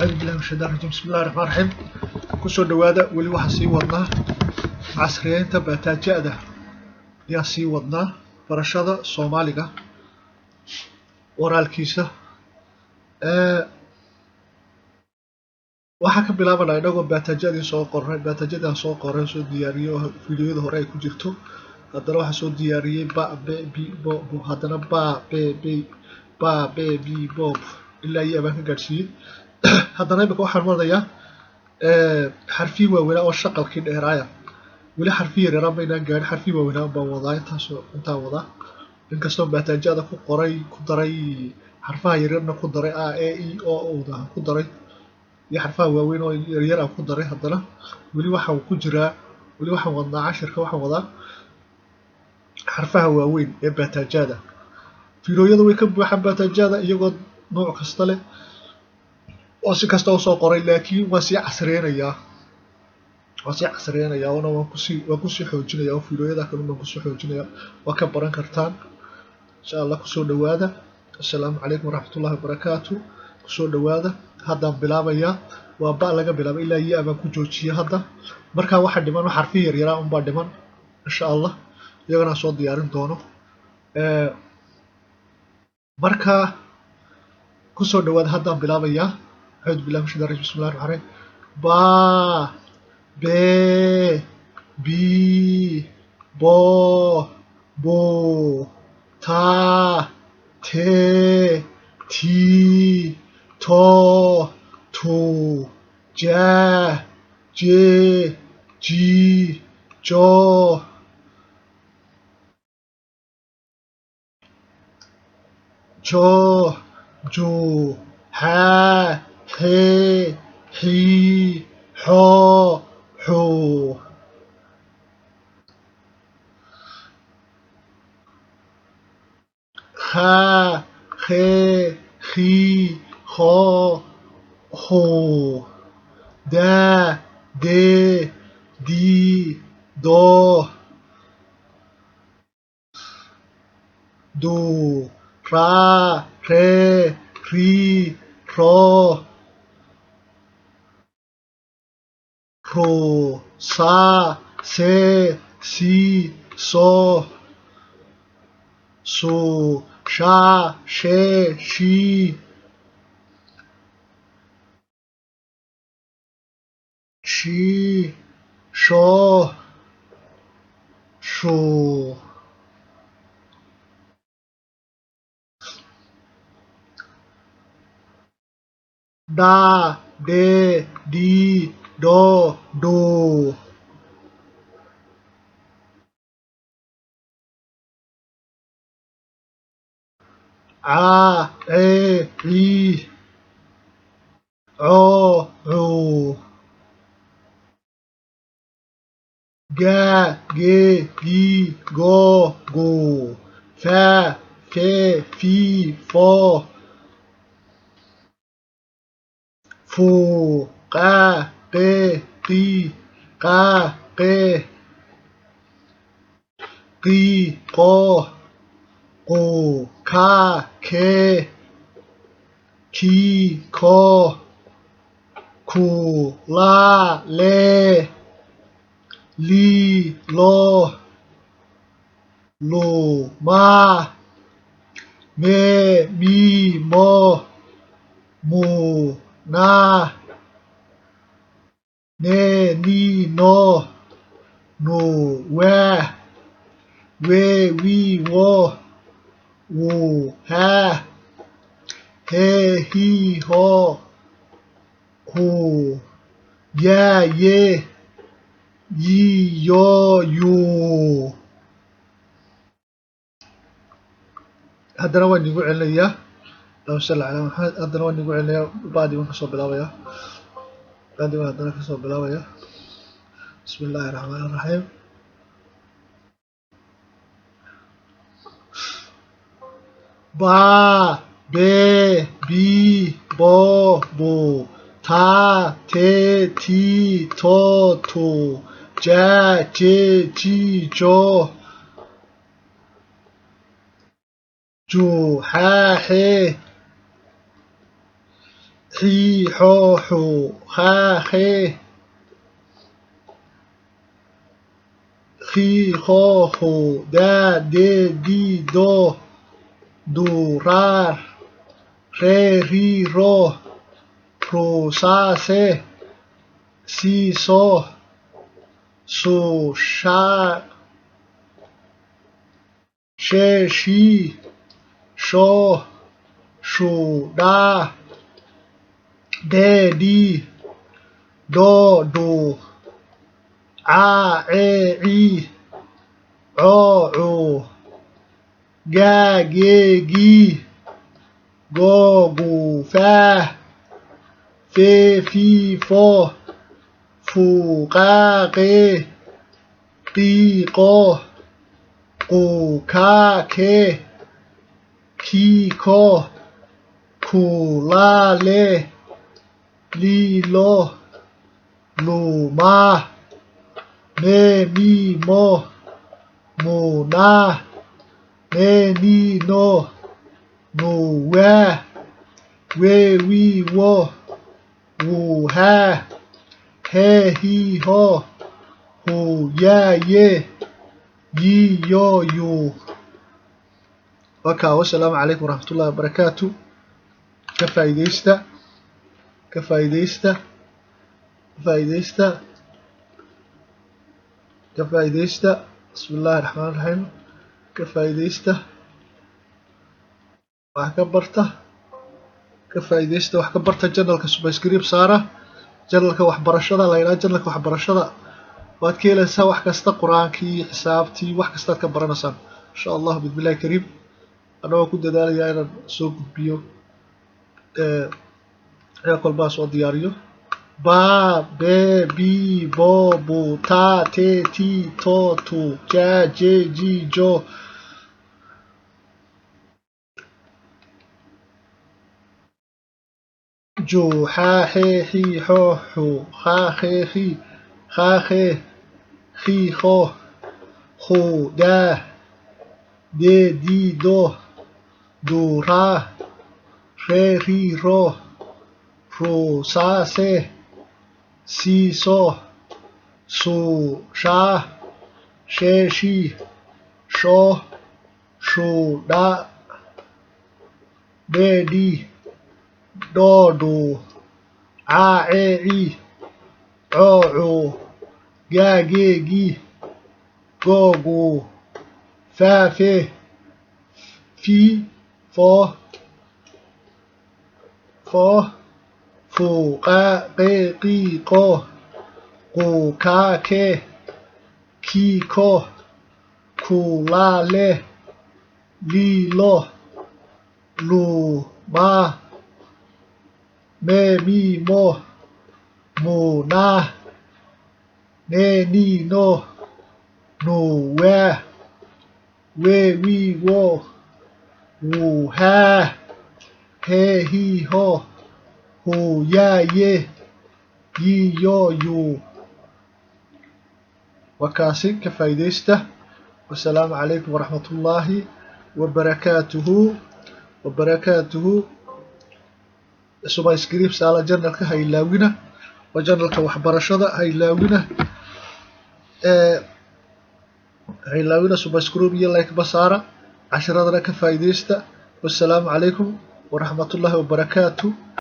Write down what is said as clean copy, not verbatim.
أعوذ بالله من الشيطان الرجيم بسم الله الرحمن الرحيم kusoo dhawaada weli waxaan sii wadnaa casriyeynta baataajada ayaan sii wadnaa barashada Soomaaliga waraalkiisa waxaan ka bilaabanaa inagoo baataajadii soo qoray soo diyaariyo fiidiyoda hore ay ku jirto haddana waxaan soo diyaariyay haddana ba be bo ilaa iyo baan ka gaarsiiyay haddana imika waxaan wadayaa xarfi waaweyn oo shaqalkii dheeraaya weli xarfi yar baynaan gaarin xarfi waaweyn baan wadaa inta wada inkastoo baataajada ku daray xarfaha yaryarna ku daray a e i o da ku daray iyo xarfaha waaweyn oo yaryar aan ku daray haddana weli waxaan wadnaa cashirka waxaan wadaa xarfaha waaweyn ee baataajada fiidiyoyada way ka buuxaan baataajada iyagoo nooc kasta leh oo si kasta soo qoray laakiin waa si casriyeenaya oo waan ku sii xoojinaya oo fiidiyoyada kale waan ku sii xoojinaya waa ka baran kartaan insha Allah ku soo dhawaada assalaamu calaykum waraxmatullaahi wabarakaatuh ku soo dhawaada haddaan bilaabaya waa ba laga bilaabo ilaa iyo aan ku joojiyo hadda marka waxa dhiman xarfi yar yar un baa dhiman insha Allah iyagana soo diyaarin doono marka ku soo dhawaada haddaan bilaabaya أعوذ بالله من الشيطان الرجيم بسم الله الرحمن الرحيم با بي بي بو بو تا تي تي تو تو جا جي جي جو جو جو ها هي هي حو حو خا خي خي خو خو دا دي دي دو دو را ري ري رو رو سا سي سي سو سو شا شي شي شي شو شو دا دي دي دو دو ع اي اي عو عو جا جي جي جو جو فا في في فو فو قا قي قي قا قي قي قو قو كا كي كي كو كو لا لي لي لو لو ما مي مي مو مو na ne ni no no where we wo wo ha he he ho ho ya ye yi yo yu haddana waan igu celinayaa لو صلى على محمد أدنى وإني قول لي بعد ما كسب بلاوية بعد ما أدنى كسب بلاوية بسم الله الرحمن الرحيم با بي بي بو بو تا تي تي تو تو جا جي جي جو جو ها هي خي حو حو خا خي خي خو خو دا دي دي دو دو رار ري ري رو رو سا سي سي سو سو شا شي شي شو شو دا دي دي دو دو ع عي عو عو جا جي جي جو جو فا في في فو فو قا قي قي قو قو كا كي كي كو كو لا لي لي لو لو ما مي مي مو مو نا مي ني نو نو وا وي وي وو وو ها هي هي هو هو يا يه يي يو يو والسلام عليكم ورحمة الله وبركاته كفايديستا كفايديستا كفايديستا كفايديستا بسم الله الرحمن الرحيم كفايديستا وحكبرته كفايديستا وحكبرته جنرالك سبسكريب سارة جنرالك وحبرشده لا يلا جنرالك وحبرشده waad ka helaysaa wax kasta quraankii xisaabtii wax kasta ka baranaysan insha Allah bismillaah kariim anoo ku dadaalaya inaan soo gudbiyo kolba soo diyaariyo ba be bi bo bu ta te ti to tu ja je ji jo جو حا حي حي حو حو خا خي خي خا خي خي خو خو دا دي دي دو دو را ري ري رو رو سا سي سي سو سو شا شي شي شو شو دا دي دي دو دو ع عي عو عو جا جي جي جو جو فا في في فو فو فو قا قي قي قو قو كا كي كي كو كو لا لي لي لو لو ما مي مي مو مو نا ني ني نو نو وا وي وي وو وو ها هي هي هو هو يا يه يي يو يو وكاسي كفايديسته والسلام عليكم ورحمة الله وبركاته سبسكريب على جنرالك هيلاوينا وجنرالك وحبرشده هيلاوينا سبسكريب يلايك بصارة عشرة كفايديسته والسلام عليكم ورحمة الله وبركاته